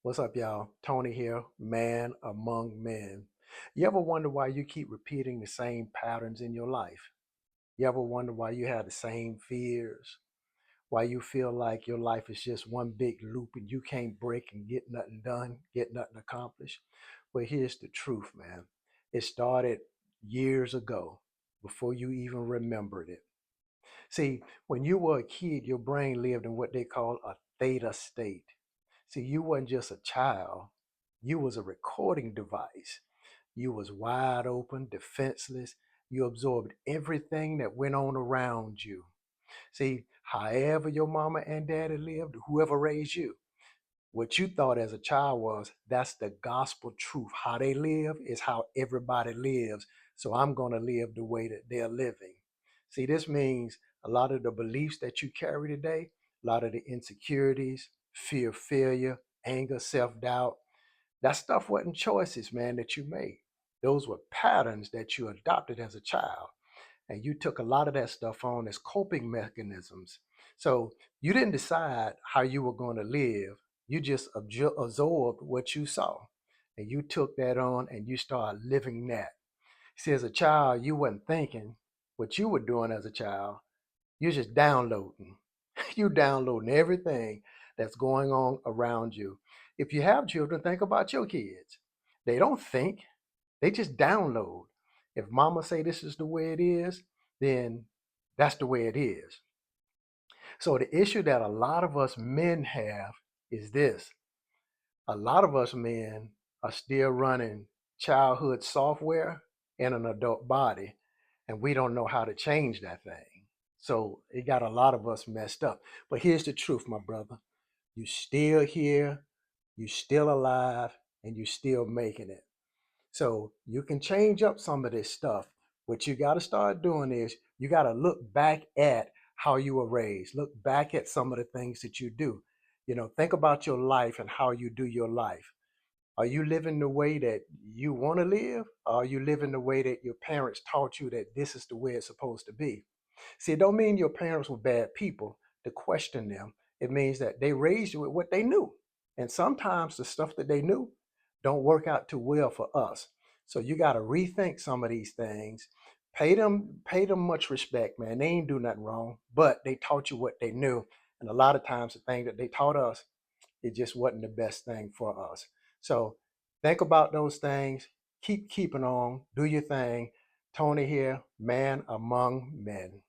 What's up, y'all? Tony here, man among men. You ever wonder why you keep repeating the same patterns in your life? You ever wonder why you have the same fears? Why you feel like your life is just one big loop and you can't break and get nothing done, get nothing accomplished? Well, here's the truth, man. It started years ago before you even remembered it. See, when you were a kid, your brain lived in what they call a theta state. See, you wasn't just a child, you was a recording device. You was wide open, defenseless. You absorbed everything that went on around you. See, however your mama and daddy lived, whoever raised you, what you thought as a child was that's the gospel truth. How they live is how everybody lives. So I'm going to live the way that they're living. See, this means a lot of the beliefs that you carry today, a lot of the insecurities, fear of failure, anger, self doubt, that stuff wasn't choices, man, that you made. Those were patterns that you adopted as a child. And you took a lot of that stuff on as coping mechanisms. So you didn't decide how you were going to live. You just absorbed what you saw. And you took that on and you started living that. See, as a child, you wasn't thinking what you were doing as a child. You're just downloading. You downloading everything that's going on around you. If you have children, think about your kids. They don't think, they just download. If mama say this is the way it is, then that's the way it is. So the issue that a lot of us men have is this. A lot of us men are still running childhood software in an adult body, and we don't know how to change that thing. So it got a lot of us messed up. But here's the truth, my brother. You still here, you still alive, and you still making it. So you can change up some of this stuff. What you got to start doing is you got to look back at how you were raised. Look back at some of the things that you do. Think about your life and how you do your life. Are you living the way that you want to live? Or are you living the way that your parents taught you that this is the way it's supposed to be? See, it don't mean your parents were bad people to question them. It means that they raised you with what they knew. And sometimes the stuff that they knew don't work out too well for us. So you got to rethink some of these things. Pay them much respect, man. They ain't do nothing wrong, but they taught you what they knew. And a lot of times the thing that they taught us, it just wasn't the best thing for us. So think about those things. Keep keeping on. Do your thing. Tony here, man among men.